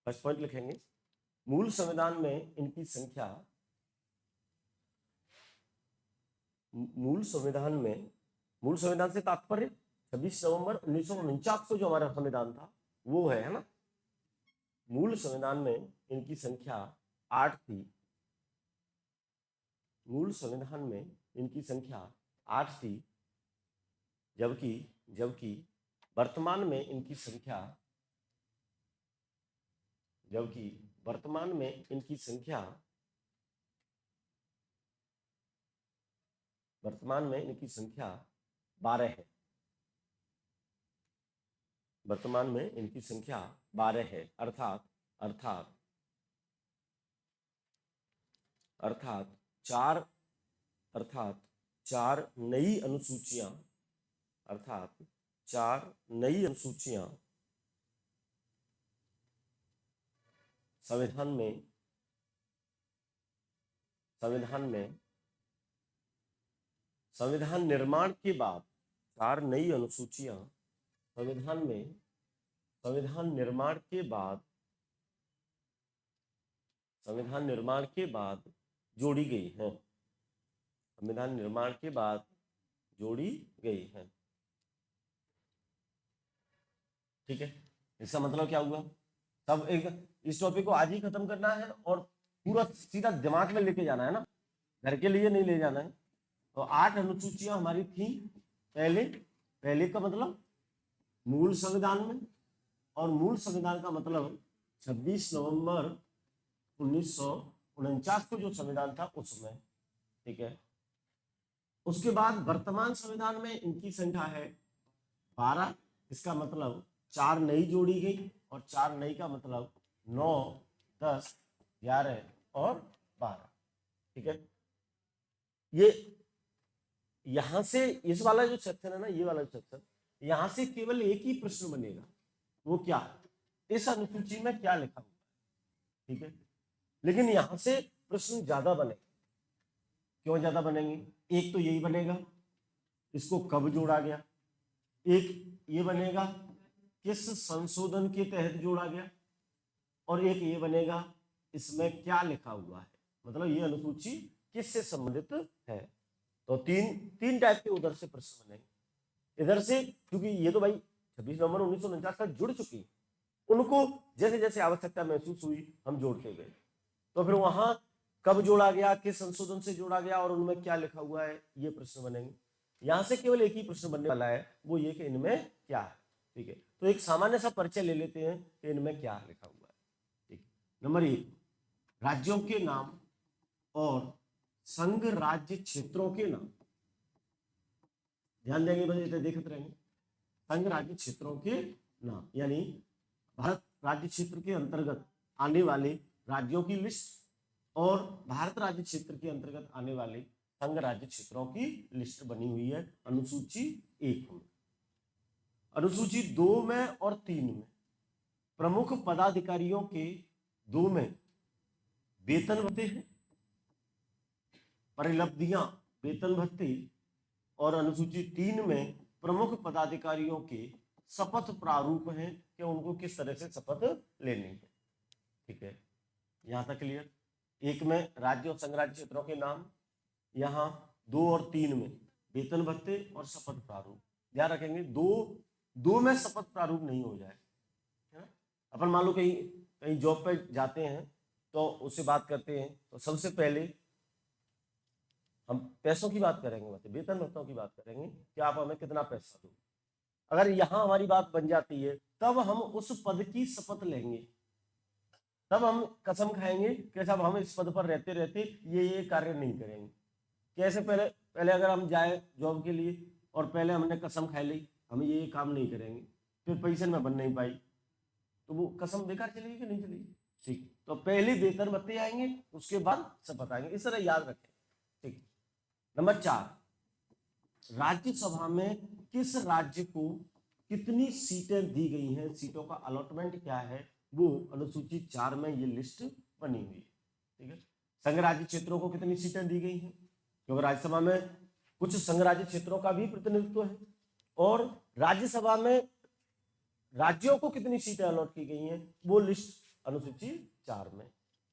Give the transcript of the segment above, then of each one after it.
First point लिखेंगे, मूल संविधान में इनकी संख्या, मूल संविधान से तात्पर्य 26 नवंबर 1949 को जो हमारा संविधान था वो है ना। मूल संविधान में इनकी संख्या 8 थी, मूल संविधान में इनकी संख्या 8 थी, जबकि वर्तमान में इनकी संख्या, जबकि वर्तमान में इनकी संख्या, वर्तमान में इनकी संख्या 12 है। वर्तमान में इनकी संख्या 12 है, अर्थात चार नई अनुसूचियां, अर्थात 4 नई अनुसूचियां संविधान निर्माण के बाद, 4 नई अनुसूचियां संविधान निर्माण के बाद जोड़ी गई हैं, संविधान निर्माण के बाद जोड़ी गई हैं। ठीक है, इसका मतलब क्या हुआ? तब एक इस टॉपिक को आज ही खत्म करना है और पूरा सीधा दिमाग में लेके जाना है ना, घर के लिए नहीं ले जाना है। तो 8 अनुसूचियां हमारी थी पहले का मतलब मूल संविधान में, और मूल संविधान का मतलब 26 नवंबर 1949 को जो संविधान था उसमें। ठीक है, उसके बाद वर्तमान संविधान में इनकी संख्या है 12, इसका मतलब 4 नई जोड़ी गई, और 4 नई का मतलब 9, 10, 11 और 12। ठीक है, ये यहां से इस वाला जो सेक्शन है ना, ये वाला सेक्शन, यहां से केवल एक ही प्रश्न बनेगा, वो क्या, इस अनुसूची में क्या लिखा हुआ है। ठीक है, लेकिन यहां से प्रश्न ज्यादा बनेंगे। क्यों ज्यादा बनेंगे? एक तो यही बनेगा, इसको कब जोड़ा गया, एक ये बनेगा किस संशोधन के तहत जोड़ा गया, और एक ये बनेगा इसमें क्या लिखा हुआ है, मतलब ये अनुसूची किससे संबंधित है। तो तीन टाइप के उधर से प्रश्न बनेंगे। इधर से क्योंकि ये तो भाई 26 नवंबर 1949 का जुड़ चुकी है, उनको जैसे जैसे आवश्यकता महसूस हुई हम जोड़ते गए। तो फिर वहां कब जोड़ा गया, किस संशोधन से जोड़ा गया, और उनमें क्या लिखा हुआ है, ये प्रश्न बनेंगे। यहां से केवल एक ही प्रश्न बनने वाला है, वो ये कि इनमें क्या है। ठीक है, तो एक सामान्य सा परिचय ले लेते हैं कि इनमें क्या लिखा हुआ है। ठीक, नंबर 1, राज्यों के नाम और संघ राज्य क्षेत्रों के नाम। ध्यान देंगे, बस देखते रहेंगे। संघ राज्य क्षेत्रों के नाम यानी भारत राज्य क्षेत्र के अंतर्गत आने वाले राज्यों की लिस्ट, और भारत राज्य क्षेत्र के अंतर्गत आने वाले संघ राज्य क्षेत्रों की लिस्ट बनी हुई है अनुसूची 1 में। अनुसूची 2 में और 3 में प्रमुख पदाधिकारियों के 2 में वेतन भत्ते हैं, परिलब्धियां, वेतन भत्ते, और अनुसूची 3 में प्रमुख पदाधिकारियों के शपथ प्रारूप हैं कि उनको किस तरह से शपथ लेनी है। ठीक है, यहां तक क्लियर। 1 में राज्य और संघ राज्य क्षेत्रों के नाम, यहाँ 2 और 3 में वेतन भत्ते और शपथ प्रारूप। ध्यान रखेंगे, दो में शपथ प्रारूप नहीं हो जाए। अपन मान लो कहीं जॉब पे जाते हैं तो उससे बात करते हैं, तो सबसे पहले हम पैसों की बात करेंगे, मतलब वेतन भत्तों की बात करेंगे कि आप हमें कितना पैसा दो। अगर यहाँ हमारी बात बन जाती है तब हम उस पद की शपथ लेंगे, तब हम कसम खाएंगे कि साहब हम इस पद पर रहते रहते ये कार्य नहीं करेंगे। कैसे? पहले अगर हम जाए जॉब के लिए और पहले हमने कसम खा ली हम ये काम नहीं करेंगे, फिर पोजीशन में बन नहीं पाई, तो वो कसम बेकार चलेगी कि नहीं चलेगी? ठीक, तो पहले वेतन भत्ते आएंगे, उसके बाद शपथ आएंगे, इस तरह याद रखें। ठीक, नंबर 4, राज्यसभा में किस राज्य को कितनी सीटें दी गई हैं, सीटों का अलॉटमेंट क्या है, वो अनुसूची 4 में ये लिस्ट बनी हुई है। ठीक है, संघ राज्य क्षेत्रों को कितनी सीटें दी गई हैं, क्योंकि राज्यसभा में कुछ संघ राज्य क्षेत्रों का भी प्रतिनिधित्व है, और राज्यसभा में राज्यों को कितनी सीटें अलॉट की गई हैं वो लिस्ट अनुसूची 4 में।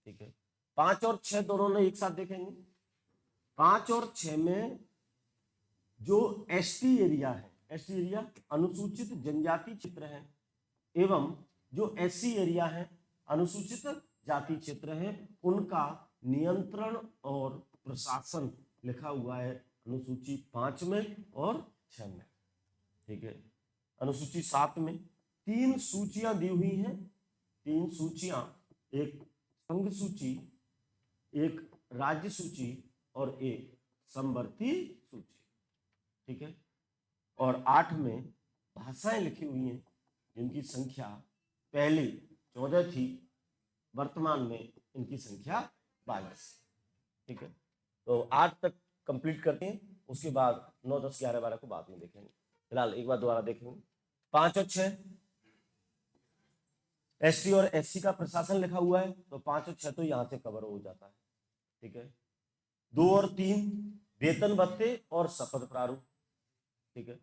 ठीक है, 5 और 6 दोनों ने एक साथ देखेंगे। 5 और 6 में जो एसटी एरिया है, एसटी एरिया अनुसूचित जनजाति क्षेत्र है, एवं जो एससी एरिया है अनुसूचित जाति क्षेत्र है, उनका नियंत्रण और प्रशासन लिखा हुआ है अनुसूची 5 में और 6 में। ठीक है, अनुसूची 7 में 3 सूचियां दी हुई हैं, 3 सूचियां, एक संघ सूची, एक राज्य सूची और एक समवर्ती सूची। ठीक है, और 8 में भाषाएं लिखी हुई हैं जिनकी संख्या पहले 14 थी, वर्तमान में इनकी संख्या 22। ठीक है, तो 8 तक कंप्लीट करते हैं, उसके बाद 9, 10, 11, 12 को बाद में देखेंगे। फिलहाल एक बार दोबारा देखेंगे। 5 और 6 एसटी और एससी का प्रशासन लिखा हुआ है, तो 5 और 6 तो यहां से कवर हो जाता है। ठीक है, 2 और 3 वेतन भत्ते और शपथ प्रारूप। ठीक है,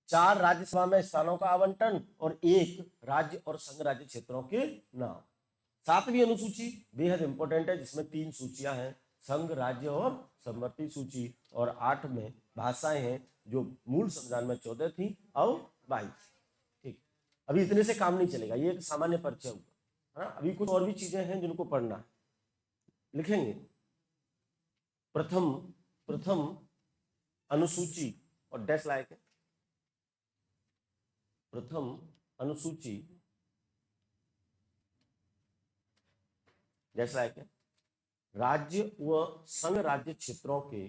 4 राज्यसभा में स्थानों का आवंटन और 1 राज्य और संघ राज्य क्षेत्रों के नाम। 7वीं अनुसूची बेहद इंपॉर्टेंट है, जिसमें 3 सूचियां हैं, संघ, राज्य और समवर्ती सूची, और 8 में भाषाएं हैं जो मूल संविधान में 14 थी और 22। ठीक, अभी इतने से काम नहीं चलेगा, ये एक सामान्य परिचय हुआ। हाँ, अभी कुछ और भी चीजें हैं जिनको पढ़ना है, लिखेंगे। प्रथम अनुसूची और डैश लायक है। प्रथम अनुसूची डैश लायक है, राज्य व संघ राज्य क्षेत्रों के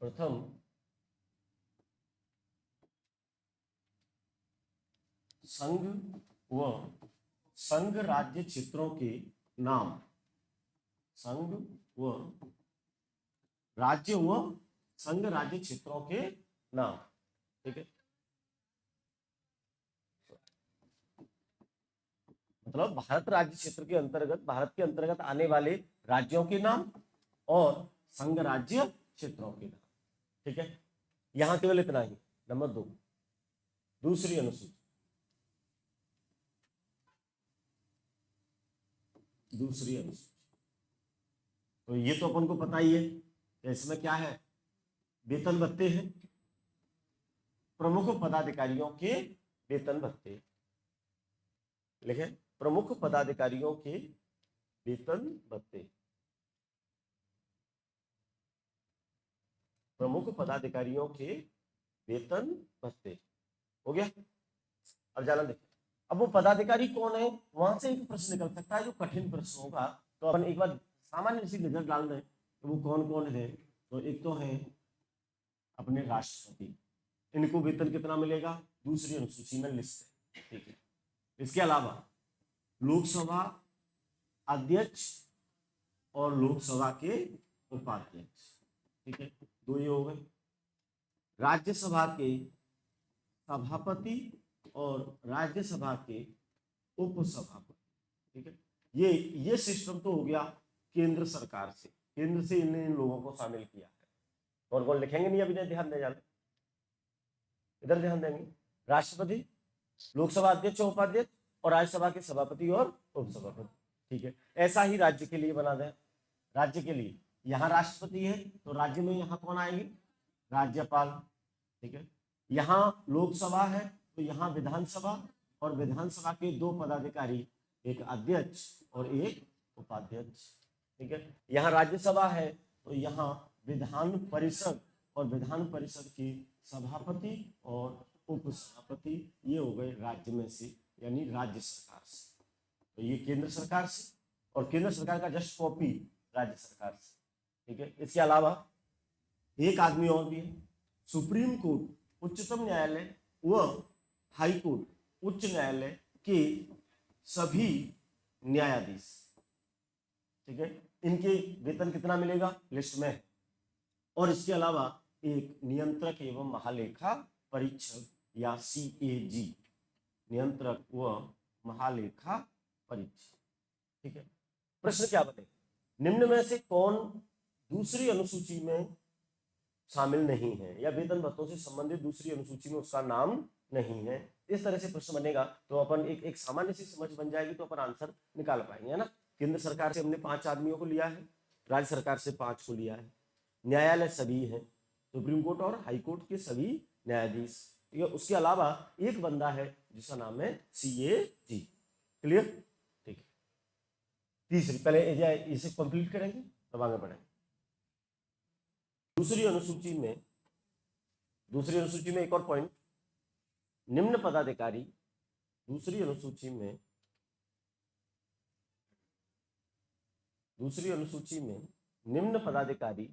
प्रथम संघ व संघ राज्य क्षेत्रों के नाम, संघ व राज्य व संघ राज्य क्षेत्रों के नाम। ठीक है, मतलब भारत राज्य क्षेत्र के अंतर्गत, भारत के अंतर्गत आने वाले राज्यों के नाम और संघ राज्य क्षेत्रों के नाम। ठीक है, यहां केवल इतना ही। नंबर 2 दूसरी अनुसूची, दूसरी अनुसूची, तो ये तो अपन को पता ही है कि इसमें क्या है, वेतन भत्ते हैं, प्रमुख पदाधिकारियों के वेतन भत्ते। लिखे, प्रमुख पदाधिकारियों के वेतन भत्ते, प्रमुख पदाधिकारियों के वेतन भत्ते। हो गया। अब जाना देखिए, अब वो पदाधिकारी कौन है, वहां से एक प्रश्न निकल सकता है जो कठिन प्रश्न होगा, तो अपन एक बार सामान्य सी नजर डाल दें तो वो कौन कौन है। तो एक तो है अपने राष्ट्रपति, इनको वेतन कितना मिलेगा, दूसरी अनुसूची में लिस्ट है। ठीक है, इसके अलावा लोकसभा अध्यक्ष और लोकसभा के उपाध्यक्ष। ठीक है, 2 ये हो गए। राज्यसभा के सभापति और राज्यसभा के उपसभापति। ठीक है, ये सिस्टम तो हो गया केंद्र सरकार से, केंद्र से इन लोगों को शामिल किया है। कौन कौन लिखेंगे नहीं, अभी नहीं ध्यान दे जाना, इधर ध्यान देंगे। राष्ट्रपति, लोकसभा अध्यक्ष और उपाध्यक्ष, और राज्यसभा के सभापति और उपसभापति। ठीक है, ऐसा ही राज्य के लिए बना दें। राज्य के लिए यहाँ राष्ट्रपति है, तो राज्य में यहाँ कौन आएंगे, राज्यपाल। ठीक है, यहाँ लोकसभा है तो यहाँ विधानसभा, और विधानसभा के 2 पदाधिकारी, एक अध्यक्ष और एक उपाध्यक्ष। ठीक है, यहाँ राज्यसभा है तो यहाँ विधान परिषद, और विधान परिषद के सभापति और उपसभापति, ये हो गए राज्य में से, यानी राज्य सरकार से। तो ये केंद्र सरकार से, और केंद्र सरकार का जस्ट कॉपी राज्य सरकार से। ठीक है, इसके अलावा एक आदमी और भी है, सुप्रीम कोर्ट, उच्चतम न्यायालय व हाई कोर्ट, उच्च न्यायालय के सभी न्यायाधीश। ठीक है, इनके वेतन कितना मिलेगा, लिस्ट में। और इसके अलावा एक नियंत्रक एवं महालेखा परीक्षक या CAG, नियंत्रक व महालेखा परीक्षक। ठीक है, प्रश्न क्या बने, निम्न में से कौन दूसरी अनुसूची में शामिल नहीं है, या वेतन भत्तों से संबंधित दूसरी अनुसूची में उसका नाम नहीं है। इस तरह से प्रश्न बनेगा तो अपन एक सामान्य सी समझ बन जाएगी, तो अपन आंसर निकाल पाएंगे, है ना। केंद्र सरकार से हमने 5 आदमियों को लिया है, राज्य सरकार से 5 को लिया है, न्यायालय सभी है, सुप्रीम कोर्ट और हाई कोर्ट के सभी न्यायाधीश, ठीक है। उसके अलावा एक बंदा है जिसका नाम है CAG। क्लियर, ठीक है। तीसरी, पहले इसे कंप्लीट करेंगे तब आगे बढ़ेंगे। दूसरी अनुसूची में एक और पॉइंट, निम्न पदाधिकारी, दूसरी अनुसूची में निम्न पदाधिकारी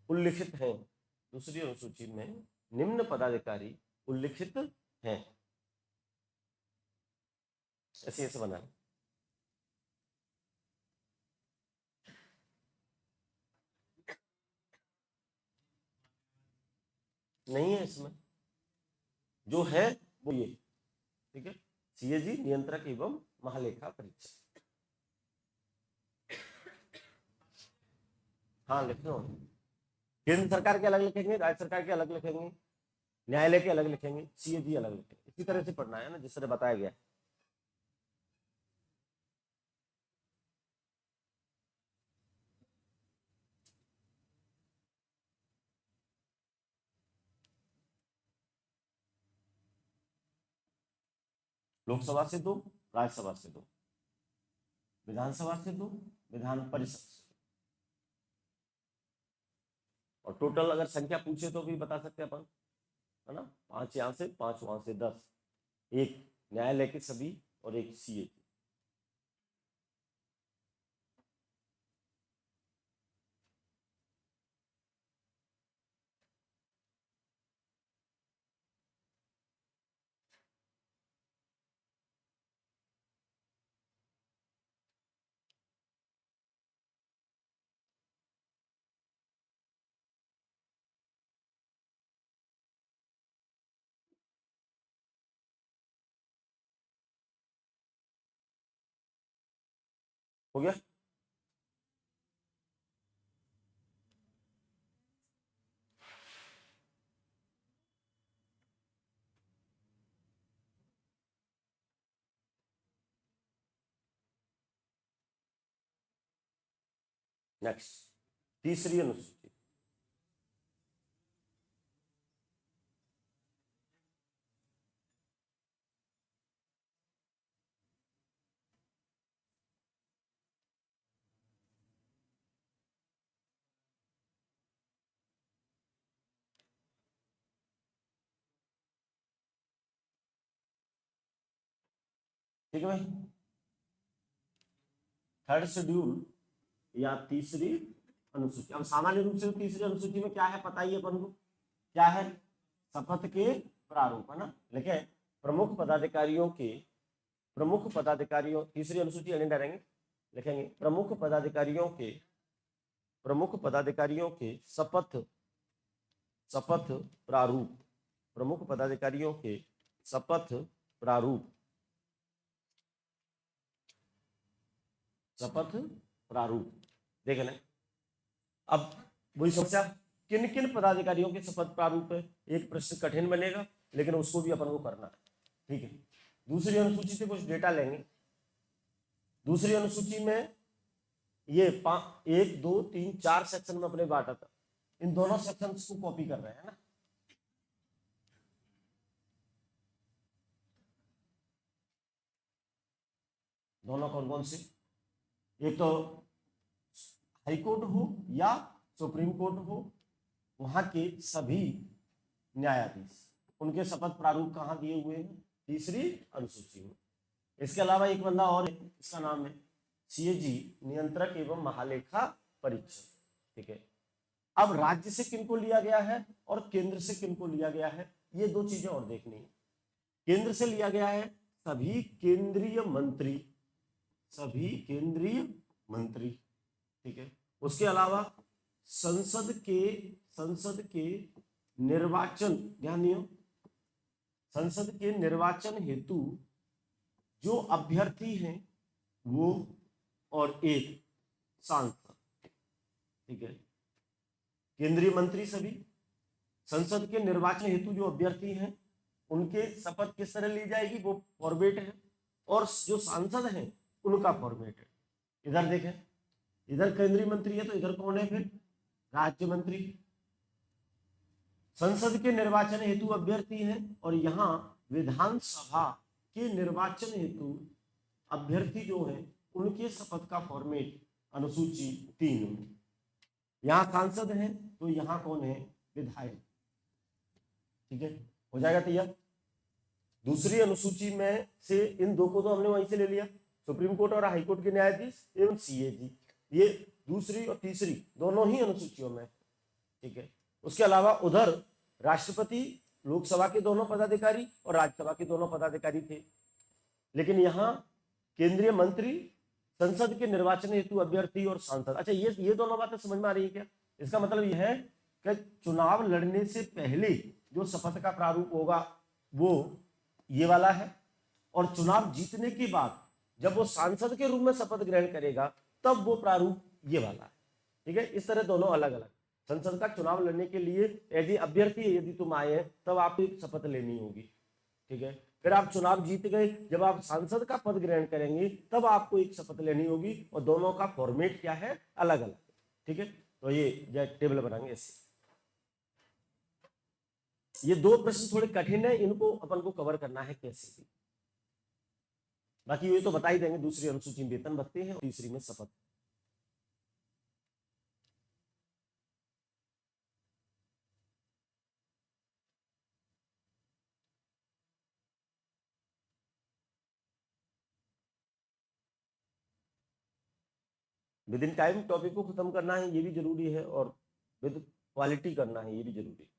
उल्लिखित हैं। दूसरी अनुसूची में निम्न पदाधिकारी उल्लिखित हैं, ऐसे बना है। नहीं है इसमें, जो है वो ये, ठीक है। CAG नियंत्रक एवं महालेखा परीक्षक। हाँ लिख लो, केंद्र सरकार के अलग लिखेंगे, राज्य सरकार के अलग लिखेंगे, न्यायालय के अलग लिखेंगे, CAG अलग लिखेंगे। इसी तरह से पढ़ना है ना, जिस तरह बताया गया है। लोकसभा से 2, राज्यसभा से 2, विधानसभा से 2, विधान परिषद से, और टोटल अगर संख्या पूछे तो भी बता सकते हैं अपन, है ना। 5 यहाँ से, 5 वहां से, 10, एक न्यायालय के सभी और एक CAG। हो गया। नेक्स्ट, तीसरी अनुसूची। ठीक है भाई, थर्ड शेड्यूल या तीसरी अनुसूची। अब सामान्य रूप से तीसरी अनुसूची में क्या है पता ही अपन को, क्या है, शपथ के प्रारूप, है ना। लिखे तीसरी अनुसूची एजेंडा रहेंगे, लिखेंगे प्रमुख पदाधिकारियों के शपथ प्रारूप, प्रमुख पदाधिकारियों के शपथ प्रारूप, शपथ प्रारूप देख लें। अब वही समस्या, किन किन पदाधिकारियों के शपथ प्रारूप है, एक प्रश्न कठिन बनेगा लेकिन उसको भी अपन को करना है, ठीक है। दूसरी अनुसूची से कुछ डेटा लेंगे। दूसरी अनुसूची में ये 1 2 3 4 सेक्शन में अपने बांटा था, इन दोनों सेक्शंस को कॉपी कर रहे हैं ना। दोनों कौन कौन से, एक तो हाई कोर्ट हो या सुप्रीम कोर्ट हो, वहां के सभी न्यायाधीश, उनके शपथ प्रारूप कहाँ दिए हुए हैं, तीसरी अनुसूची में। इसके अलावा एक बंदा और है, इसका नाम है CAG नियंत्रक एवं महालेखा परीक्षक, ठीक है। अब राज्य से किनको लिया गया है और केंद्र से किनको लिया गया है, ये दो चीजें और देखनी है। केंद्र से लिया गया है सभी केंद्रीय मंत्री, ठीक है। उसके अलावा संसद के निर्वाचन, ध्यान दियो, संसद के निर्वाचन हेतु जो अभ्यर्थी हैं वो, और एक सांसद, ठीक है। केंद्रीय मंत्री सभी, संसद के निर्वाचन हेतु जो अभ्यर्थी हैं उनके शपथ किस तरह ली जाएगी, वो फॉर्मेट है, और जो सांसद हैं उनका फॉर्मेट है। इधर देखें, इधर केंद्रीय मंत्री है तो इधर कौन है फिर, राज्य मंत्री। संसद के निर्वाचन हेतु अभ्यर्थी हैं और यहाँ विधानसभा के निर्वाचन हेतु अभ्यर्थी जो है उनके शपथ का फॉर्मेट अनुसूची 3 में। यहाँ सांसद हैं तो यहाँ कौन है, विधायक। ठीक है, हो जाएगा तैयार। दूसरी अनुसूची में से इन दो को तो हमने वहीं से ले लिया, सुप्रीम कोर्ट और हाई कोर्ट के न्यायाधीश एवं सीएजी, ये दूसरी और तीसरी दोनों ही अनुसूचियों में। ठीक है, उसके अलावा उधर राष्ट्रपति, लोकसभा के दोनों पदाधिकारी और राज्यसभा के दोनों पदाधिकारी थे, लेकिन यहाँ केंद्रीय मंत्री, संसद के निर्वाचन हेतु अभ्यर्थी और सांसद। अच्छा, ये दोनों बातें समझ में आ रही है क्या? इसका मतलब यह है कि चुनाव लड़ने से पहले जो शपथ का प्रारूप होगा वो ये वाला है, और चुनाव जीतने के बाद जब वो सांसद के रूप में शपथ ग्रहण करेगा तब वो प्रारूप ये वाला है। ठीक है, इस तरह दोनों अलग अलग। संसद का चुनाव लड़ने के लिए यदि अभ्यर्थी यदि तुम आए हैं तब आपको एक शपथ लेनी होगी। ठीक है, फिर आप चुनाव जीत गए, जब आप सांसद का पद ग्रहण करेंगे तब आपको एक शपथ लेनी होगी, और दोनों का फॉर्मेट क्या है, अलग अलग। ठीक है, तो ये टेबल बनाएंगे ऐसे। ये दो प्रश्न थोड़े कठिन है, इनको अपन को कवर करना है कैसे भी। बाकी ये तो बता ही देंगे, दूसरी अनुसूची में वेतन भत्ते हैं और तीसरी में शपथ। विद इन टाइम टॉपिक को खत्म करना है, ये भी जरूरी है, और विद क्वालिटी करना है, ये भी जरूरी है।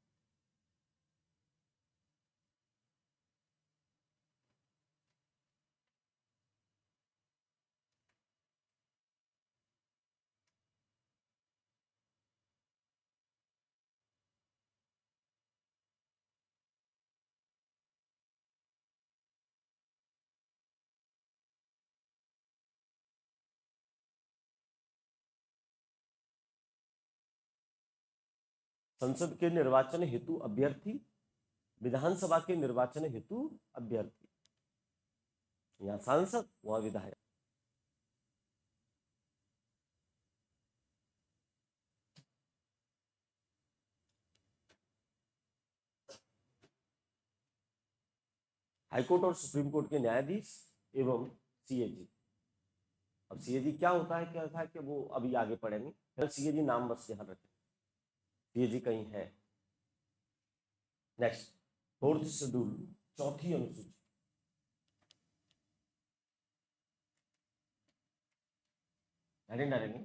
संसद के निर्वाचन हेतु अभ्यर्थी, विधानसभा के निर्वाचन हेतु अभ्यर्थी। यहाँ सांसद, वहां विधायक। हाईकोर्ट और सुप्रीम कोर्ट के न्यायाधीश एवं सीएजी। अब सीएजी क्या होता है, क्या होता है कि वो अभी आगे पढ़ेंगे। सीएजी नाम बस ध्यान रखें, सीएजी कहीं है। नेक्स्ट, 4th शेड्यूल, 4थी अनुसूची। हेडिंग डालेंगे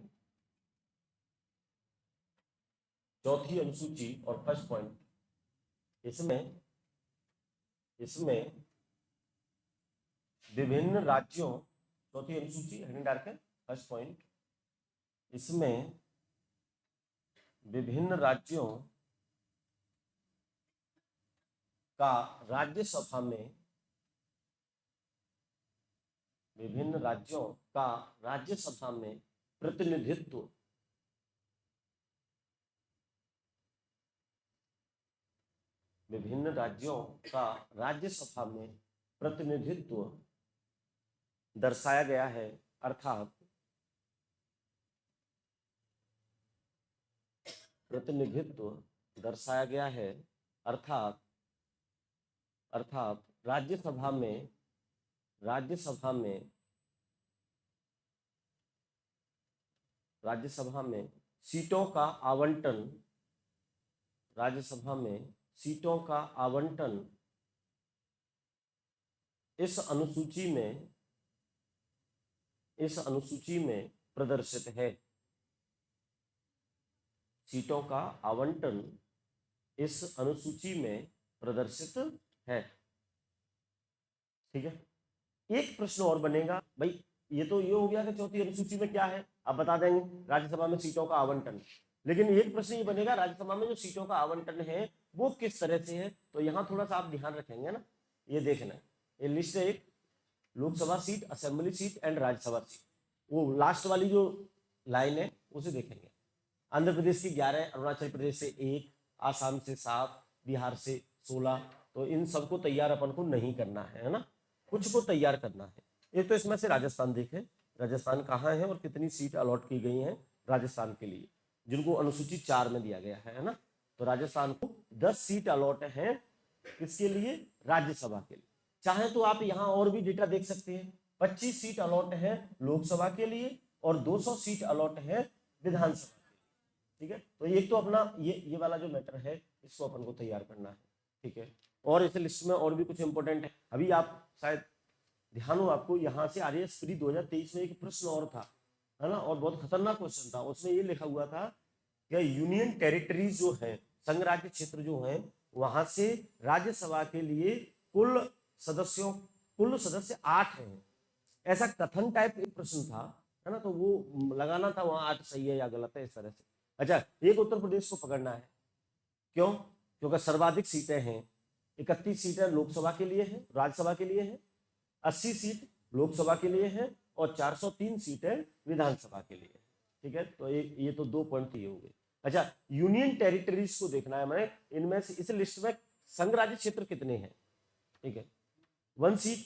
4थी अनुसूची और फर्स्ट पॉइंट। इसमें विभिन्न राज्यों, 4थी अनुसूची हेडिंग डाल के फर्स्ट पॉइंट, इसमें विभिन्न राज्यों का राज्यसभा में, विभिन्न राज्यों का राज्यसभा में प्रतिनिधित्व, विभिन्न राज्यों का राज्यसभा में प्रतिनिधित्व दर्शाया गया है, अर्थात प्रतिनिधित्व दर्शाया गया है, अर्थात राज्यसभा में सीटों का आवंटन, राज्यसभा में सीटों का आवंटन इस अनुसूची में प्रदर्शित है। सीटों का आवंटन इस अनुसूची में प्रदर्शित है। ठीक है, एक प्रश्न और बनेगा भाई, ये तो ये हो गया कि 4थी अनुसूची में क्या है, आप बता देंगे राज्यसभा में सीटों का आवंटन, लेकिन एक प्रश्न ये बनेगा राज्यसभा में जो सीटों का आवंटन है वो किस तरह से है। तो यहाँ थोड़ा सा आप ध्यान रखेंगे ना, ये देखना, ये लिस्ट है, एक Lok Sabha seat, assembly seat and Rajya Sabha seat, वो लास्ट वाली जो लाइन है उसे देखेंगे। आंध्र प्रदेश की 11, अरुणाचल प्रदेश से 1, आसाम से 7, बिहार से 16, तो इन सबको तैयार अपन को नहीं करना है ना, कुछ को तैयार करना है। एक तो इसमें से राजस्थान देखें, राजस्थान कहाँ है और कितनी सीट अलॉट की गई हैं राजस्थान के लिए, जिनको अनुसूची 4 में दिया गया है ना। तो राजस्थान को 10 सीट अलॉट है, किसके लिए, राज्यसभा के लिए। चाहे तो आप यहाँ और भी डेटा देख सकते हैं, 25 सीट अलॉट है लोकसभा के लिए और 200 सीट अलॉट है विधानसभा के लिए। ठीक है, तो एक तो अपना ये वाला जो मैटर है इसको अपन को तैयार करना है। ठीक है, और इस लिस्ट में और भी कुछ इंपॉर्टेंट है। अभी आप शायद ध्यान हो आपको, यहाँ से आरएएस प्री 2023 में एक प्रश्न और था, है ना, और बहुत खतरनाक क्वेश्चन था। उसमें ये लिखा हुआ था कि यूनियन टेरिटरीज जो है, संघ राज्य क्षेत्र जो है, वहां से राज्यसभा के लिए कुल सदस्य 8 हैं, ऐसा कथन टाइप एक प्रश्न था, है ना। तो वो लगाना था वहां 8 सही है या गलत है, इस तरह से। अच्छा, एक उत्तर प्रदेश को पकड़ना है, क्यों, क्योंकि सर्वाधिक सीटें हैं, 31 सीटें लोकसभा के लिए हैं, राज्यसभा के लिए हैं, 80 सीट लोकसभा के लिए है और 403 सीटें विधानसभा के लिए। ठीक है, तो ये तो 2 पॉइंट ये हो गए। अच्छा, यूनियन टेरिटरीज को देखना है हमें, इनमें से इस लिस्ट में संघ राज्य क्षेत्र कितने हैं। ठीक है, 1 सीट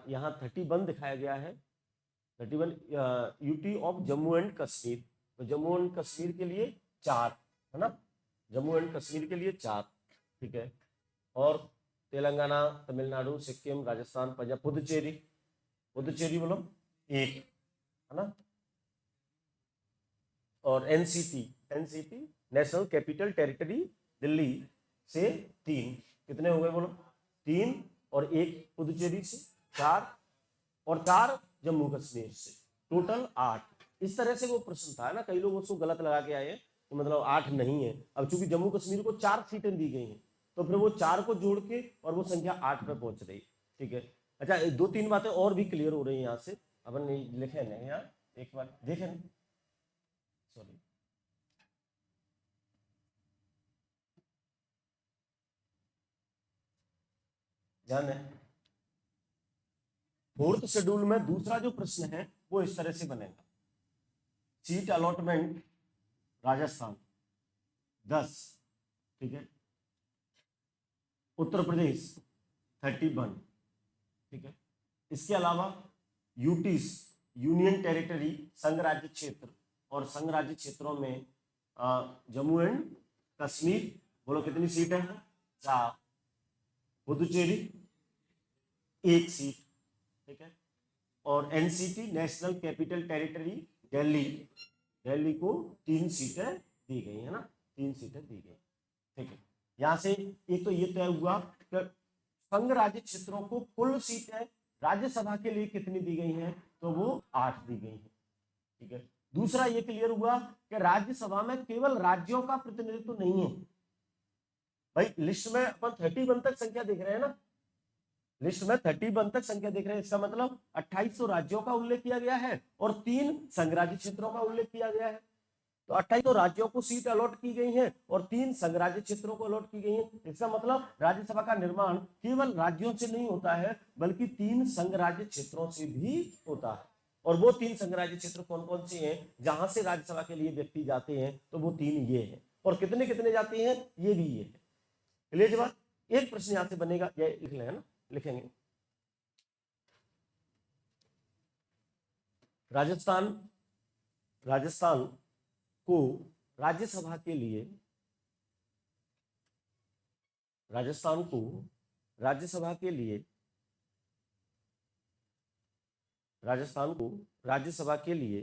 यहाँ 31 दिखाया गया है, 31 UT of Jammu and Kashmir. तो जम्मू एंड कश्मीर के लिए 4, है ना, जम्मू एंड कश्मीर के लिए 4। ठीक है, और तेलंगाना, तमिलनाडु, सिक्किम, राजस्थान, पंजाब, पुदुचेरी बोलो 1, है ना, और NCT national capital territory Delhi से 3, कितने हो गए बोलो, 3 और 1 पुदुचेरी से 4 और 4 जम्मू कश्मीर से, टोटल 8। इस तरह से वो प्रश्न था ना, कई लोग उसको गलत लगा के आए तो मतलब 8 नहीं है। अब चूंकि जम्मू कश्मीर को 4 सीटें दी गई हैं, तो फिर वो 4 को जोड़ के और वो संख्या 8 पे पहुंच रही। ठीक है, अच्छा 2-3 बातें और भी क्लियर हो रही है यहाँ से, अपन लिखे नहीं यहाँ, एक बार देखें, सॉरी, ध्यान है। 4th शेड्यूल में दूसरा जो प्रश्न है वो इस तरह से बनेगा, सीट अलॉटमेंट राजस्थान 10, ठीक है, उत्तर प्रदेश 31, ठीक है, इसके अलावा यूटीज यूनियन टेरिटरी संघ राज्य क्षेत्र और संघ राज्य क्षेत्रों में जम्मू एंड कश्मीर, बोलो कितनी सीट है, 4, पुदुचेरी 1 सीट, ठीक है, और NCT national capital territory Delhi को 3 सीटें दी गई है ना, 3 सीटें दी गई। ठीक है, यहां से एक तो ये तय हुआ कि संघ राज्य क्षेत्रों को कुल सीटें राज्यसभा के लिए कितनी दी गई हैं, तो वो 8 दी गई हैं। ठीक है, दूसरा ये क्लियर हुआ कि राज्यसभा में केवल राज्यों का प्रतिनिधित्व नहीं है। भाई लिस्ट में अपन 31 तक संख्या देख रहे हैं ना, लिस्ट में 31 तक संख्या देख रहे हैं, इसका मतलब 28 राज्यों का उल्लेख किया गया है और 3 संघ राज्य क्षेत्रों का उल्लेख किया गया है। तो 28 राज्यों को सीट अलॉट की गई है और 3 संघ राज्य क्षेत्रों को अलॉट की गई है। इसका मतलब राज्यसभा का निर्माण केवल राज्यों से नहीं होता है, बल्कि 3 संघ राज्य क्षेत्रों से भी होता है। और वो 3 संघ राज्य क्षेत्र कौन कौन से हैं जहां से राज्यसभा के लिए व्यक्ति जाते हैं, तो वो 3 ये हैं। और कितने कितने जाते हैं ये भी ये है। क्लियर बात। एक प्रश्न यहां से बनेगा, ये लिख लें, है ना, लिखेंगे राजस्थान को राज्यसभा के लिए, राजस्थान को राज्यसभा के लिए, राजस्थान को राज्यसभा के लिए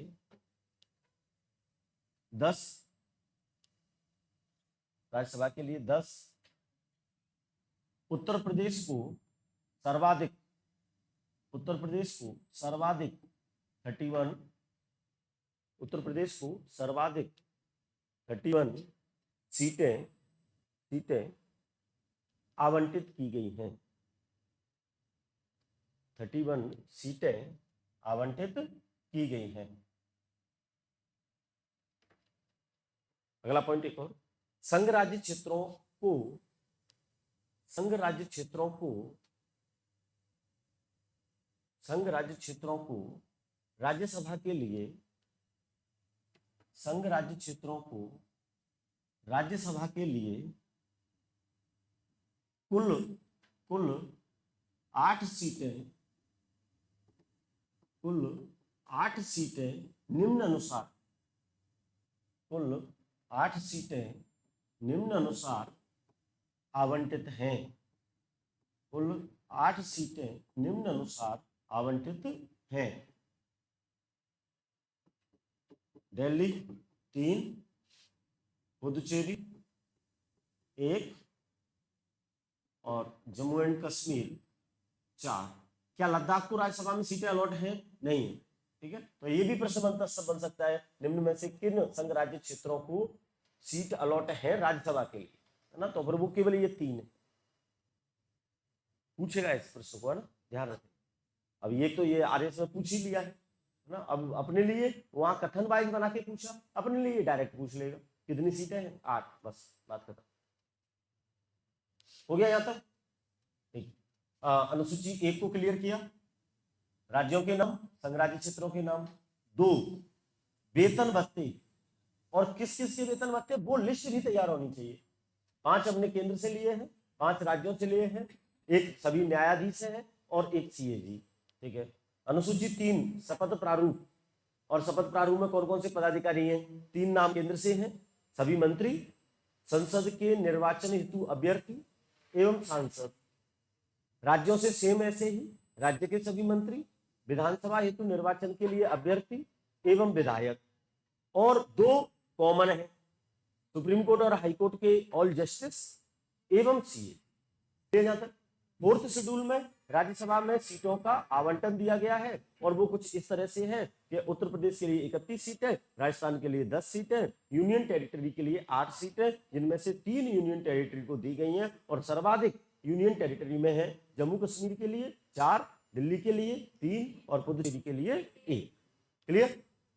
10, राज्यसभा के लिए 10, उत्तर प्रदेश को सर्वाधिक, उत्तर प्रदेश को सर्वाधिक 31, उत्तर प्रदेश को सर्वाधिक 31 सीटें आवंटित की गई हैं, 31 सीटें आवंटित की गई हैं। अगला पॉइंट एक और, संघ राज्य क्षेत्रों को, संघ राज्य क्षेत्रों को, संघ राज्य क्षेत्रों को राज्यसभा के लिए, संघ राज्य क्षेत्रों को राज्यसभा के लिए कुल कुल 8 सीटें, कुल 8 सीटें निम्नानुसार, कुल 8 सीटें निम्नानुसार आवंटित हैं, कुल 8 सीटें निम्नानुसार आवंटित हैं। दिल्ली 3, पुदुचेरी 1 और जम्मू एंड कश्मीर 4। क्या लद्दाख को राज्यसभा में सीटें अलॉट हैं? नहीं है। ठीक है, तो ये भी प्रश्न बन सकता है, निम्न में से किन संघ राज्य क्षेत्रों को सीट अलॉट है राज्यसभा के लिए, है ना। तो फिर वो केवल ये 3 है, पूछेगा इस प्रश्न को, है ना, ध्यान रखें। अब ये तो ये आरएस में पूछ ही लिया है ना, अब अपने लिए वहां कथन वाइज बना के पूछा, अपने लिए डायरेक्ट पूछ लेगा कितनी सीटें हैं, 8, बस बात खत्म हो गया यहां तक। ठीक, अनुसूची 1 को क्लियर किया, राज्यों के नाम, संघ राज्य क्षेत्रों के नाम। 2, वेतन भत्ते, और किस किस के वेतन भत्ते, वो लिस्ट भी तैयार होनी चाहिए। 5 हमने केंद्र से लिए हैं, 5 राज्यों से लिए हैं, 1 सभी न्यायाधीश हैं और 1 सीएजी। ठीक है, अनुसूची 3 शपथ प्रारूप, और शपथ प्रारूप में कौन कौन से पदाधिकारी हैं? 3 नाम केंद्र से हैं, सभी मंत्री, संसद के निर्वाचन हेतु अभ्यर्थी एवं सांसद। राज्यों से सेम ऐसे ही, राज्य के सभी मंत्री, विधानसभा हेतु निर्वाचन के लिए अभ्यर्थी एवं विधायक, और 2 कॉमन है, सुप्रीम कोर्ट और हाई कोर्ट के ऑल जस्टिस एवं सीए। जहां तक 4th शेड्यूल में राज्यसभा में सीटों का आवंटन दिया गया है, और वो कुछ इस तरह से है कि उत्तर प्रदेश के लिए 31 सीटें, राजस्थान के लिए 10 सीटें, यूनियन टेरिटरी के लिए 8 सीटें, जिनमें से 3 यूनियन टेरिटरी को दी गई हैं, और सर्वाधिक यूनियन टेरिटरी में है जम्मू कश्मीर के लिए 4, दिल्ली के लिए 3 और पुदुचेरी के लिए 1। क्लियर?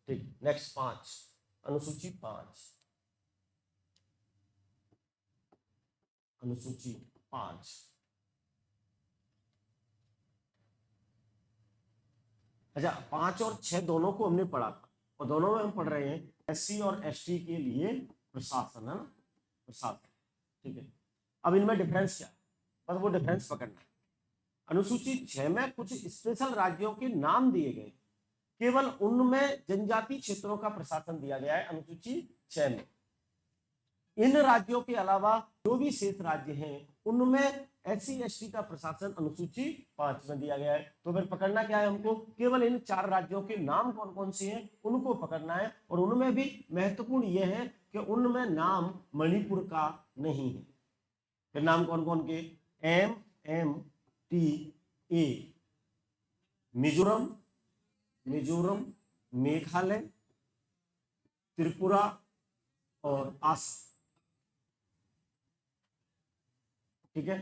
ठीक, नेक्स्ट 5, अनुसूची 5, अनुसूची 5। अच्छा, 5 और 6 दोनों को हमने पढ़ा था, और दोनों में हम पढ़ रहे हैं एससी और एसटी के लिए प्रशासन, है ना, प्रशासन। ठीक है, अब इनमें डिफरेंस क्या है, बस वो डिफरेंस पकड़ना है। अनुसूची 6 में कुछ स्पेशल राज्यों के नाम दिए गए, केवल उनमें जनजातीय क्षेत्रों का प्रशासन दिया गया है अनुसूची 6 में। इन राज्यों के अलावा जो भी शेष राज्य हैं उनमें एससी एसटी का प्रशासन अनुसूची 5 में दिया गया है। तो फिर पकड़ना क्या है हमको, केवल इन 4 राज्यों के नाम कौन कौन से हैं उनको पकड़ना है, और उनमें भी महत्वपूर्ण यह है कि उनमें नाम मणिपुर का नहीं है। फिर नाम कौन कौन के, MMTA, मिजोरम, मेघालय, त्रिपुरा और आसाम। ठीक है,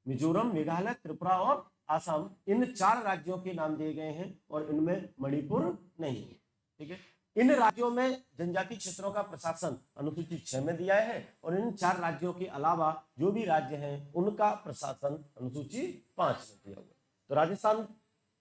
मिजोरम, मेघालय, त्रिपुरा और आसाम, इन 4 राज्यों के नाम दिए गए हैं, और इनमें मणिपुर नहीं है। ठीक है, इन राज्यों में जनजातीय क्षेत्रों का प्रशासन अनुसूची 6 में दिया है, और इन 4 राज्यों के अलावा जो भी राज्य हैं उनका प्रशासन अनुसूची 5 में दिया हुआ है। तो राजस्थान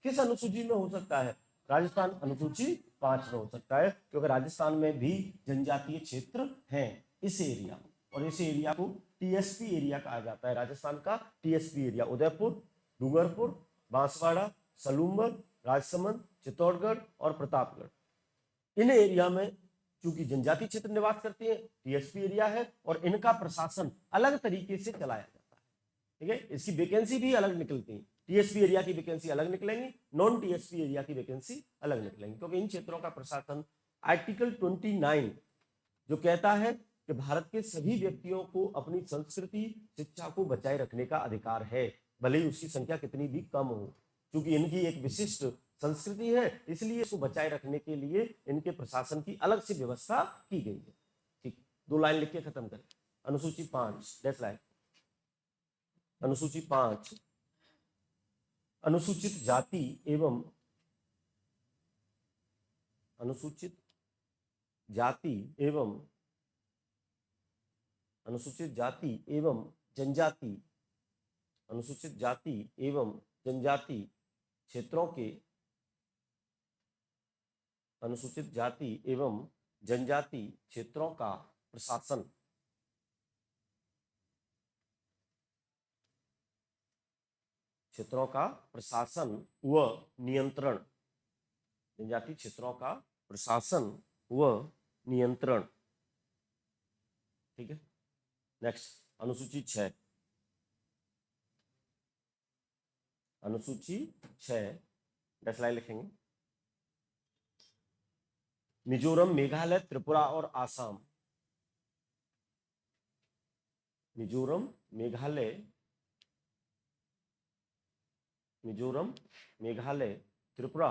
किस अनुसूची में हो सकता है? राजस्थान अनुसूची 5 में हो सकता है, क्योंकि राजस्थान में भी जनजातीय क्षेत्र हैं इस एरिया, और इस एरिया को टीएसपी एरिया कहा जाता है। राजस्थान का टीएसपी एरिया उदयपुर, डूंगरपुर, बांसवाड़ा, सलूम्बर, राजसमंद, चित्तौड़गढ़ और प्रतापगढ़, इन एरिया में चूंकि जनजातीय क्षेत्र निवास करते हैं, टीएसपी एरिया है, और इनका प्रशासन अलग तरीके से चलाया जाता है। ठीक है, इसकी वैकेंसी भी अलग निकलती है, टीएसपी एरिया की वैकेंसी अलग निकलेंगी, नॉन टीएसपी एरिया की वैकेंसी अलग निकलेंगी, क्योंकि इन क्षेत्रों का प्रशासन आर्टिकल 29 जो कहता है कि भारत के सभी व्यक्तियों को अपनी संस्कृति शिक्षा को बचाए रखने का अधिकार है, भले ही उसकी संख्या कितनी भी कम हो, क्योंकि इनकी एक विशिष्ट संस्कृति है, इसलिए इसको बचाए रखने के लिए इनके प्रशासन की अलग से व्यवस्था की गई है। ठीक, 2 लाइन लिख के खत्म करें। अनुसूची 5 डेस लाइन, अनुसूची 5, अनुसूचित जाति एवं अनुसूचित जाति एवं अनुसूचित जाति एवं जनजाति, अनुसूचित जाति एवं जनजाति क्षेत्रों के, अनुसूचित जाति एवं जनजाति क्षेत्रों का प्रशासन क्षेत्रों का प्रशासन व नियंत्रण, जनजाति क्षेत्रों का प्रशासन व नियंत्रण। ठीक है, नेक्स्ट अनुसूची 6, अनुसूची 6 डैशलाइन लिखेंगे। मिजोरम, मेघालय, त्रिपुरा और आसाम। मिजोरम, मेघालय, मिजोरम, मेघालय, त्रिपुरा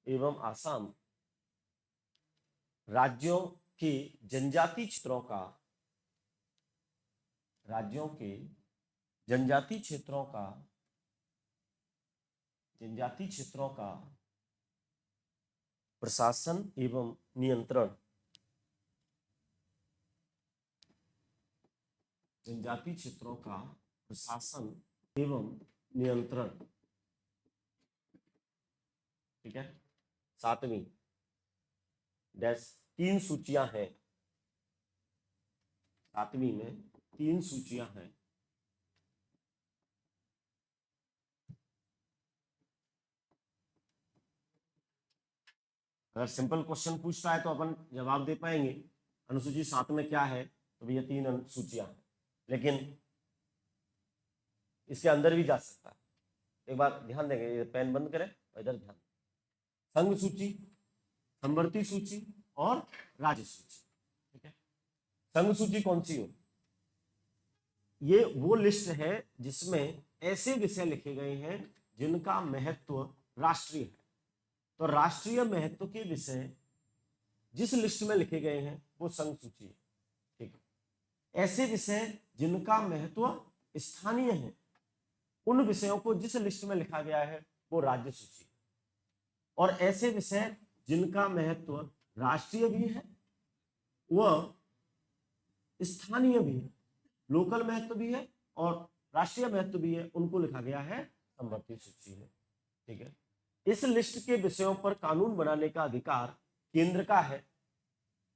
एवं आसाम राज्यों के जनजाति क्षेत्रों का, राज्यों के जनजाति क्षेत्रों का, जनजाति क्षेत्रों का प्रशासन एवं नियंत्रण, जनजाति क्षेत्रों का प्रशासन एवं नियंत्रण। ठीक है, 7वीं डैश 3 सूचियां हैं, 7वीं में 3 सूचियां हैं। अगर सिंपल क्वेश्चन पूछता है तो अपन जवाब दे पाएंगे अनुसूची 7 में क्या है, तो ये 3 सूचियां हैं, लेकिन इसके अंदर भी जा सकता है। एक बार ध्यान देंगे, ये पेन बंद करें और इधर ध्यान। संघ सूची, समवर्ती सूची और राज्य सूची। ठीक है, संघ सूची कौन सी हो? ये वो लिस्ट है जिसमें ऐसे विषय लिखे गए हैं जिनका महत्व राष्ट्रीय है। तो राष्ट्रीय महत्व के विषय जिस लिस्ट में लिखे गए हैं वो संघ सूची है। ठीक है, ऐसे विषय जिनका महत्व स्थानीय है, उन विषयों को जिस लिस्ट में लिखा गया है वो राज्य सूची है। और ऐसे विषय जिनका महत्व राष्ट्रीय भी है व स्थानीय भी है, लोकल महत्व भी है और राष्ट्रीय महत्व भी है, उनको लिखा गया है समवर्ती सूची में। ठीक है, इस लिस्ट के विषयों पर कानून बनाने का अधिकार केंद्र का है,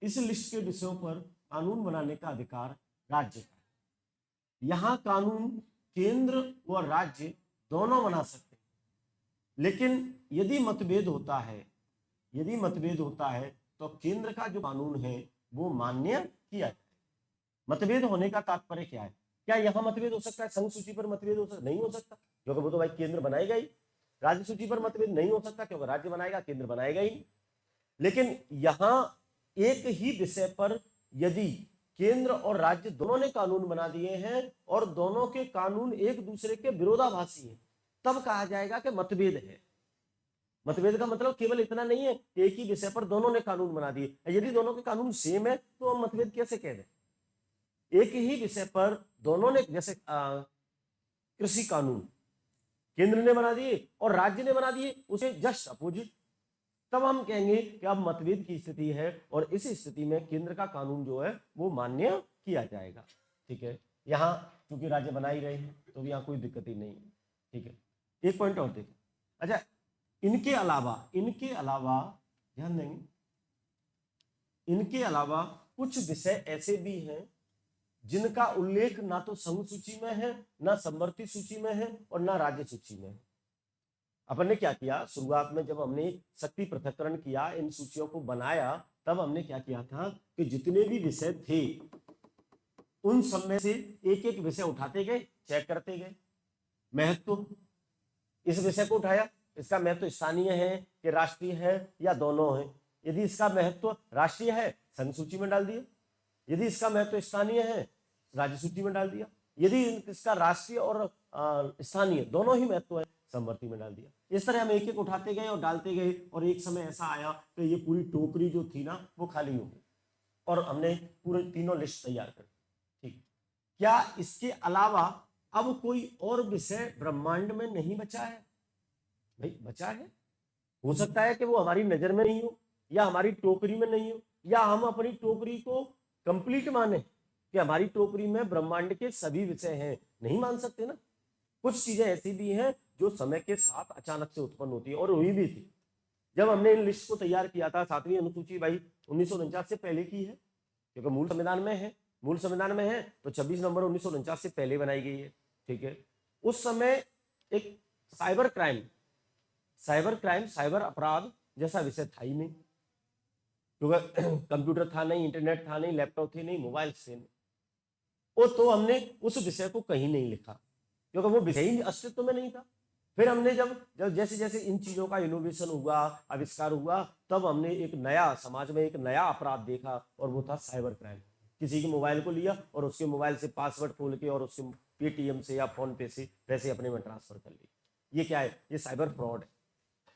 इस लिस्ट के विषयों पर कानून बनाने का अधिकार राज्य का है। यहां कानून केंद्र व राज्य दोनों बना सकते हैं, लेकिन यदि मतभेद होता है, यदि मतभेद होता है तो केंद्र का जो कानून है वो मान्य किया जाए। मतभेद होने का तात्पर्य क्या है? क्या यहां मतभेद हो सकता है, संघ सूची पर मतभेद हो सकता? नहीं हो सकता, क्योंकि वो तो भाई केंद्र बनाएगा ही। राज्य सूची पर मतभेद नहीं हो सकता, क्योंकि राज्य बनाएगा, केंद्र बनाएगा ही। लेकिन यहां एक ही विषय पर यदि केंद्र और राज्य दोनों ने कानून बना दिए हैं और दोनों के कानून एक दूसरे के विरोधाभासी हैं, तब कहा जाएगा कि मतभेद है। मतभेद का मतलब केवल इतना नहीं है कि एक ही विषय पर दोनों ने कानून बना दिए। यदि दोनों के कानून सेम है तो हम मतभेद कैसे कह दें? एक ही विषय पर दोनों ने, जैसे कृषि कानून केंद्र ने बना दिए और राज्य ने बना दिए, उसे जस्ट अपोजिट, तब हम कहेंगे कि अब मतभेद की स्थिति है और इस स्थिति में केंद्र का कानून जो है वो मान्य किया जाएगा। ठीक है, यहाँ क्योंकि राज्य बना ही रहे हैं तो यहाँ कोई दिक्कत ही नहीं है। ठीक है, एक पॉइंट और देखें। अच्छा, इनके अलावा ध्यान देंगे, इनके अलावा कुछ विषय ऐसे भी हैं जिनका उल्लेख ना तो संघ सूची में है, ना समवर्ती सूची में है और ना राज्य सूची में है। अपन ने क्या किया, शुरुआत में जब हमने शक्ति पृथक्करण किया, इन सूचियों को बनाया, तब हमने क्या किया था कि जितने भी विषय थे उन सब में से एक एक विषय उठाते गए, चेक करते गए। महत्व, इस विषय को उठाया, इसका महत्व स्थानीय है कि राष्ट्रीय है या दोनों है। यदि इसका महत्व राष्ट्रीय है, संघ सूची में डाल दिया। यदि इसका महत्व स्थानीय है, राज्य सूची में डाल दिया। यदि इसका राष्ट्रीय और स्थानीय दोनों ही महत्व है, समवर्ती में डाल दिया। इस तरह हम एक एक उठाते गए और डालते गए और एक समय ऐसा आया कि ये पूरी टोकरी जो थी ना वो खाली हो गई और हमने पूरे तीनों लिस्ट तैयार कर दी। ठीक, क्या इसके अलावा अब कोई और विषय ब्रह्मांड में नहीं बचा है? भाई बचा है, हो सकता है कि वो हमारी नजर में नहीं हो या हमारी टोकरी में नहीं हो, या हम अपनी टोकरी को कंप्लीट माने कि हमारी टोकरी में ब्रह्मांड के सभी विषय हैं। नहीं मान सकते ना, कुछ चीजें ऐसी भी हैं जो समय के साथ अचानक से उत्पन्न होती है और हुई भी थी। जब हमने इन लिस्ट को तैयार किया था, 7वीं अनुसूची भाई 1949 से पहले की है, क्योंकि मूल संविधान में है, मूल संविधान में है तो 26 नवंबर 1949 से पहले बनाई गई है। ठीक है, उस समय एक साइबर क्राइम, साइबर अपराध जैसा विषय था ही नहीं, क्योंकि कंप्यूटर था नहीं, इंटरनेट था नहीं, लैपटॉप थे नहीं, मोबाइल थे नहीं। वो तो हमने उस विषय को कहीं नहीं लिखा, क्योंकि वो विषय ही अस्तित्व में नहीं था। फिर हमने जब जब जैसे जैसे इन चीजों का इनोवेशन हुआ, आविष्कार हुआ, तब हमने एक नया समाज में एक नया अपराध देखा, और वो था साइबर क्राइम। किसी के मोबाइल को लिया और उसके मोबाइल से पासवर्ड खोल के और उसके पेटीएम से या फोन पे से पैसे अपने में ट्रांसफर कर लिए। ये क्या है? ये साइबर फ्रॉड है।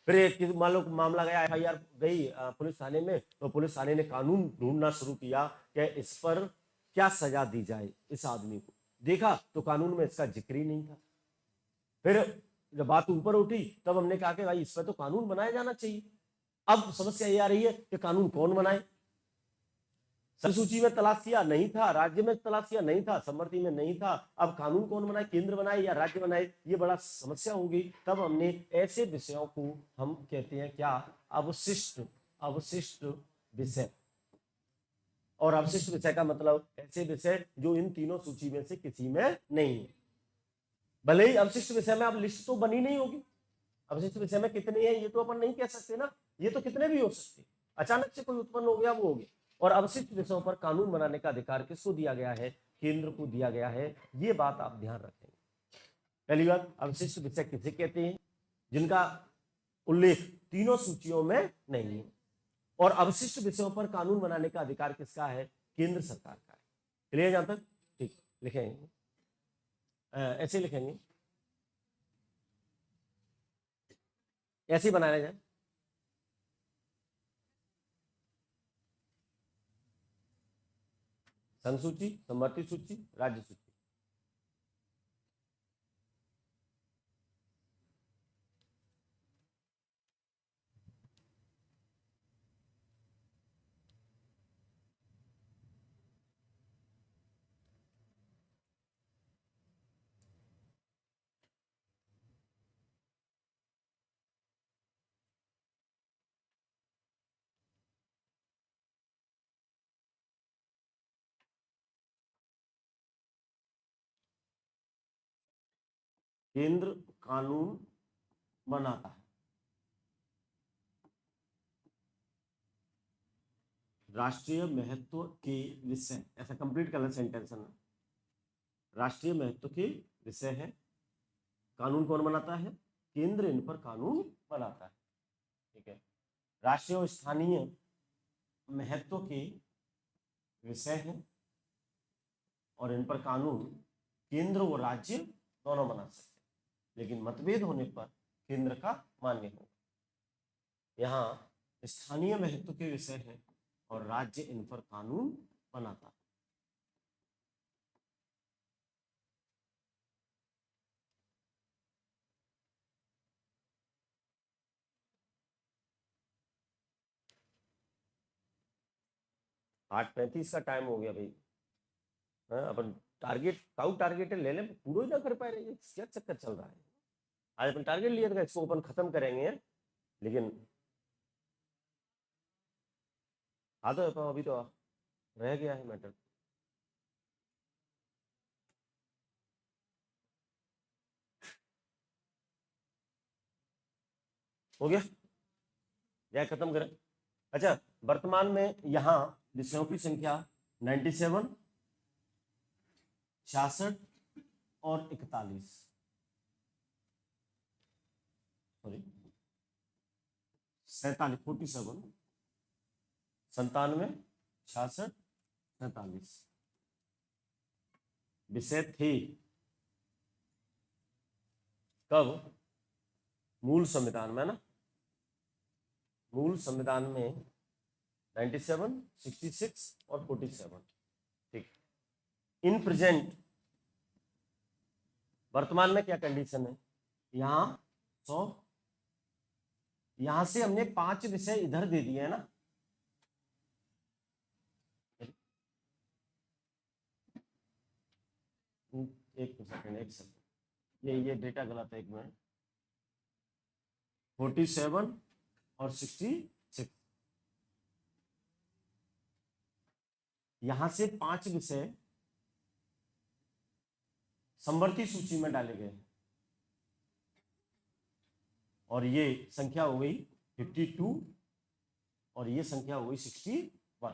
फिर एक मान लो मामला गया, एफआईआर गई पुलिस थाने में, तो पुलिस थाने ने कानून ढूंढना शुरू किया कि इस पर क्या सजा दी जाए इस आदमी को। देखा तो कानून में इसका जिक्र ही नहीं था। फिर जब बात ऊपर उठी तब हमने कहा कि भाई इस पर तो कानून बनाया जाना चाहिए। अब समस्या ये आ रही है कि कानून कौन बनाए। सूची में तलाश किया, नहीं था। राज्य में तलाश किया, नहीं था। समवर्ती में नहीं था। अब कानून कौन बनाए? केंद्र बनाए या राज्य बनाए? ये बड़ा समस्या होगी। तब हमने ऐसे विषयों को हम कहते हैं क्या? अवशिष्ट अवशिष्ट विषय। और अवशिष्ट विषय का मतलब ऐसे विषय जो इन तीनों सूची में से किसी में नहीं है। भले ही अवशिष्ट विषय में अब लिस्ट तो बनी नहीं होगी, अवशिष्ट विषय में कितने हैं ये तो अपन नहीं कह सकते ना, ये तो कितने भी हो सकते, अचानक से कोई उत्पन्न हो गया वो हो गया। और अवशिष्ट विषयों पर कानून बनाने का अधिकार किसको दिया गया है? केंद्र को दिया गया है। ये बात आप ध्यान रखेंगे। पहली बात, अवशिष्ट विषय किसे कहते हैं? जिनका उल्लेख तीनों सूचियों में नहीं है। और अवशिष्ट विषयों पर कानून बनाने का अधिकार किसका है? केंद्र सरकार का है। क्लियर जहां तक? ठीक, लिखेंगे ऐसे लिखेंगे, ऐसे ही बनाया जाए। संघ सूची, समवर्ती सूची, राज्य सूची। केंद्र कानून बनाता है। राष्ट्रीय महत्व के विषय, ऐसा कंप्लीट करना सेंटेंस है ना। राष्ट्रीय महत्व के विषय है। कानून कौन बनाता है? केंद्र इन पर कानून बनाता है। ठीक है। राष्ट्रीय और स्थानीय महत्व के विषय है और इन पर कानून केंद्र और राज्य दोनों बना सकते हैं, लेकिन मतभेद होने पर केंद्र का मान्य होगा। यहाँ स्थानीय महत्व के विषय है और राज्य इन पर कानून बनाता है। आठ 35 का टाइम हो गया भाई। हाँ, अपन टारगेट काउ टारगेट ले लें, पूरा ही ना कर पा रहे हैं, क्या चक्कर चल रहा है। आज अपन टारगेट लिया था, इसको अपन खत्म करेंगे, लेकिन हाँ तो अभी तो रह गया है मैटर। हो गया, या खत्म करें? अच्छा, वर्तमान में यहाँ विषयों की संख्या 97, 66 और 41, सॉरी 47, 47, 97, 66, 47 विषय थे। कब? मूल संविधान में ना, मूल संविधान में 97, 66 और 47। ठीक। इन प्रेजेंट वर्तमान में क्या कंडीशन है? यहाँ 100, यहां से हमने 5 विषय इधर दे दिए है ना। एक सेकंड, ये डेटा गलत है, एक मिनट। 47 और 66, यहां से 5 विषय समवर्ती सूची में डाले गए। और ये संख्या हो गई 52 और ये संख्या हो गई 61।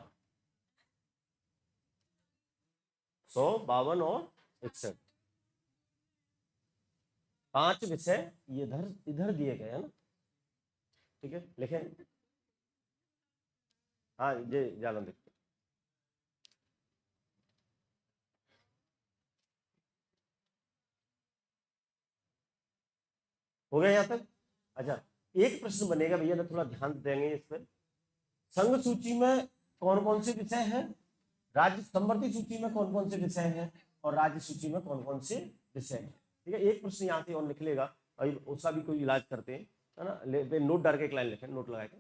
152 और 61, 5 विषय ये इधर इधर दिए गए हैं ना, ठीक है, लिखें। हाँ ये ज्यादा देखते हो गया यहाँ तक। अच्छा, एक प्रश्न बनेगा भैया ना, थोड़ा ध्यान देंगे इस पर। संघ सूची में कौन कौन से विषय हैं, राज्य संवर्ती सूची में कौन कौन से विषय हैं, और राज्य सूची में कौन कौन से विषय हैं, ठीक है। एक प्रश्न यहाँ से और लिख लेगा, और उसका भी कोई इलाज करते हैं, है ना। नोट डाल के एक लाइन लिखें, नोट लगा के।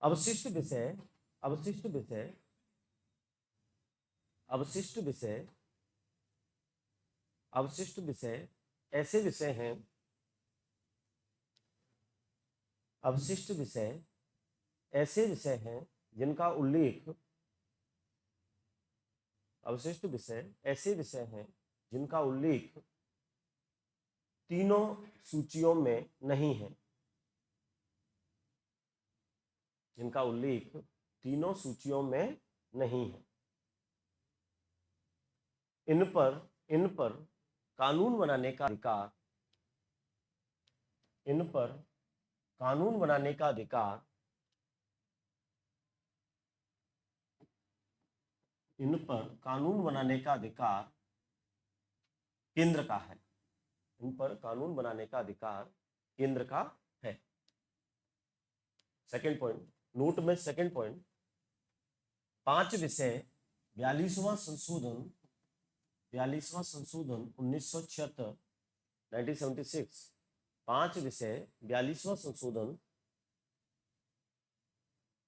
अवशिष्ट विषय, अवशिष्ट विषय, अवशिष्ट विषय, अवशिष्ट विषय ऐसे विषय हैं, अवशिष्ट विषय ऐसे विषय हैं जिनका उल्लेख, अवशिष्ट विषय ऐसे विषय हैं जिनका उल्लेख तीनों सूचियों में नहीं है, जिनका उल्लेख तीनों सूचियों में नहीं है। इन पर कानून बनाने का अधिकार, इन पर कानून बनाने का अधिकार, इन पर कानून बनाने का अधिकार केंद्र का है, इन पर कानून बनाने का अधिकार केंद्र का है। सेकंड पॉइंट, नोट में सेकंड पॉइंट, 5 विषय 42वां संशोधन, 42वां संशोधन 1976 1976, 5 विषय 42वां संशोधन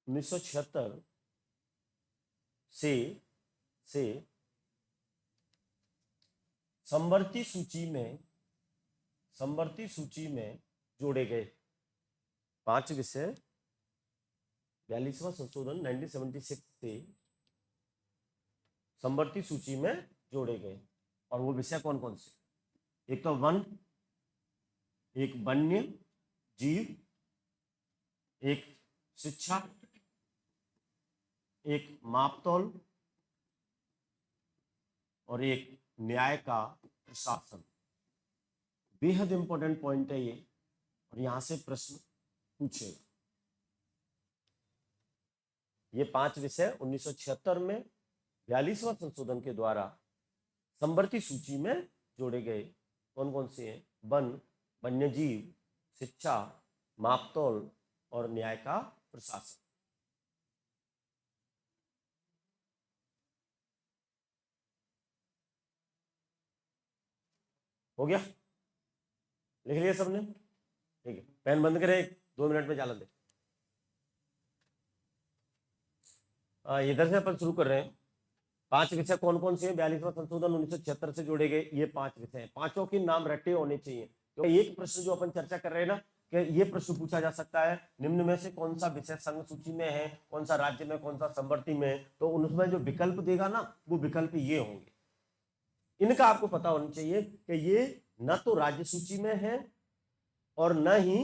1976 से समवर्ती सूची में, समवर्ती सूची में जोड़े गए। 5 विषय 42वां संशोधन 1976 से समवर्ती सूची में जोड़े गए। और वो विषय कौन कौन से? एक तो वन, एक वन्य जीव, एक शिक्षा, एक मापतौल, और एक न्याय का प्रशासन। बेहद इंपॉर्टेंट पॉइंट है ये, और यहां से प्रश्न पूछेगा। ये 5 विषय 1976 में 42वां संशोधन के द्वारा समवर्ती सूची में जोड़े गए। कौन कौन से हैं? वन, वन्यजीव, शिक्षा, मापतौल और न्याय का प्रशासन। हो गया? लिख लिया सबने? ठीक है, पेन बंद करें, 2 मिनट में चालन दे। इधर से अपन शुरू कर रहे हैं। 5 विषय कौन कौन से हैं? 42वां संशोधन 1976 से जोड़े गए ये 5 विषय हैं। पांचों के नाम रटे होने चाहिए। तो एक प्रश्न जो अपन चर्चा कर रहे हैं ना, कि ये प्रश्न पूछा जा सकता है, निम्न में से कौन सा विषय संघ सूची में है, कौन सा राज्य में, कौन सा समवर्ती में। तो उनमें जो विकल्प देगा ना, वो विकल्प ये होंगे। इनका आपको पता होना चाहिए कि ये न तो राज्य सूची में है और न ही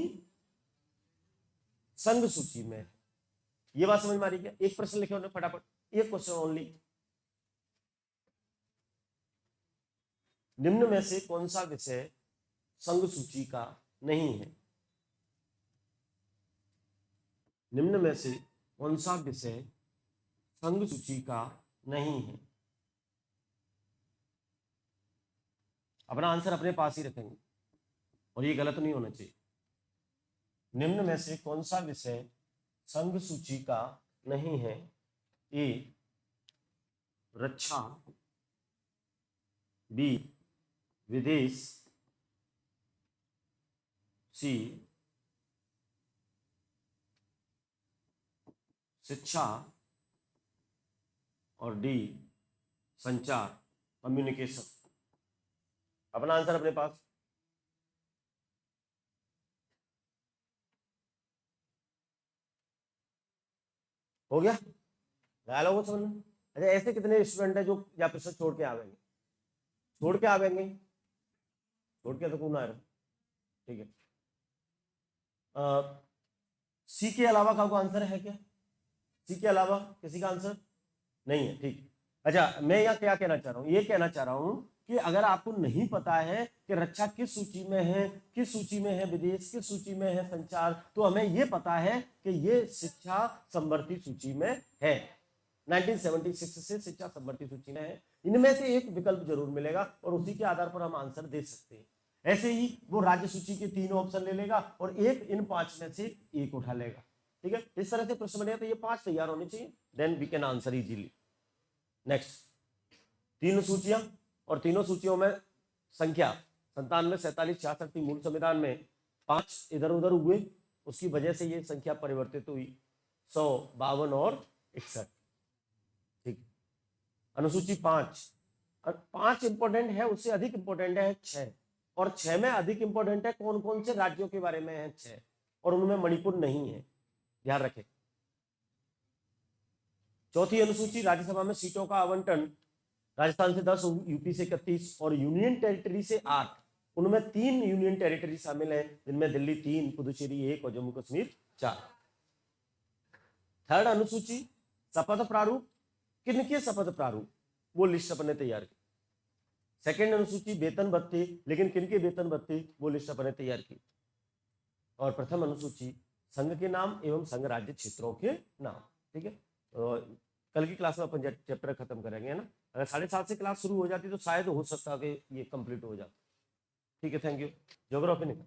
संघ सूची में है। ये बात समझ में आ रही है? एक प्रश्न लिखे उन्होंने फटाफट, एक क्वेश्चन ओनली। निम्न में से कौन सा विषय संघ सूची का नहीं है? निम्न में से कौन सा विषय संघ सूची का नहीं है? अपना आंसर अपने पास ही रखेंगे और ये गलत नहीं होना चाहिए। निम्न में से कौन सा विषय संघ सूची का नहीं है? ए रक्षा, बी विदेश, सी शिक्षा और डी संचार, कम्युनिकेशन। अपना आंसर अपने पास। हो गया? घायल हो समझ में? अच्छा, ऐसे कितने स्टूडेंट हैं जो या प्रश्न छोड़ के आवेंगे? छोड़ के आवेंगे? छोड़ के तो कौन आ रहा? ठीक है, सी के अलावा का कोई आंसर है क्या? सी के अलावा किसी का आंसर नहीं है, ठीक। अच्छा, मैं यहाँ क्या कहना चाह रहा हूँ, ये कहना चाह रहा हूँ कि अगर आपको नहीं पता है कि रक्षा किस सूची में है, किस सूची में है विदेश, किस सूची में है संचार, तो हमें ये पता है कि ये शिक्षा समवर्ती सूची में है, 1976 से शिक्षा समवर्ती सूची में है। इनमें से एक विकल्प जरूर मिलेगा और उसी के आधार पर हम आंसर दे सकते हैं। ऐसे ही वो राज्य सूची के 3 ऑप्शन ले लेगा और एक इन 5 में से एक उठा लेगा, ठीक है। इस तरह से प्रश्न बनेगा, तो ये 5 तैयार होने चाहिए, then we can answer easily. Next, 3 सूचियां और तीनों सूचियों में संख्या 97, 47, 66 थी मूल संविधान में, 5 इधर उधर हुए, उसकी वजह से ये संख्या परिवर्तित हुई 100, 52 और 61, ठीक। अनुसूची 5 इंपोर्टेंट है, उससे अधिक इंपोर्टेंट है 6, और 6 में अधिक इंपोर्टेंट है कौन कौन से राज्यों के बारे में है 6, और उनमें मणिपुर नहीं है, ध्यान रखें। चौथी अनुसूची राज्यसभा में सीटों का आवंटन, राजस्थान से 10, यूपी से 31 और यूनियन टेरिटरी से 8, उनमें 3 यूनियन टेरिटरी शामिल है, जिनमें दिल्ली 3, पुदुचेरी 1 और जम्मू कश्मीर 4। थर्ड अनुसूची शपथ प्रारूप, किनके शपथ प्रारूप, वो लिस्ट अपने तैयार की। सेकेंड अनुसूची वेतन भत्ते, लेकिन किनके वेतन भत्ते, वो लिस्ट अपने तैयार की। और प्रथम अनुसूची संघ के नाम एवं संघ राज्य क्षेत्रों के नाम, ठीक है। तो कल की क्लास में अपन चैप्टर खत्म करेंगे, है ना। अगर 7:30 से क्लास शुरू हो जाती तो शायद हो सकता है कि ये कंप्लीट हो जाता, ठीक है। Thank you. ज्योग्राफी निकल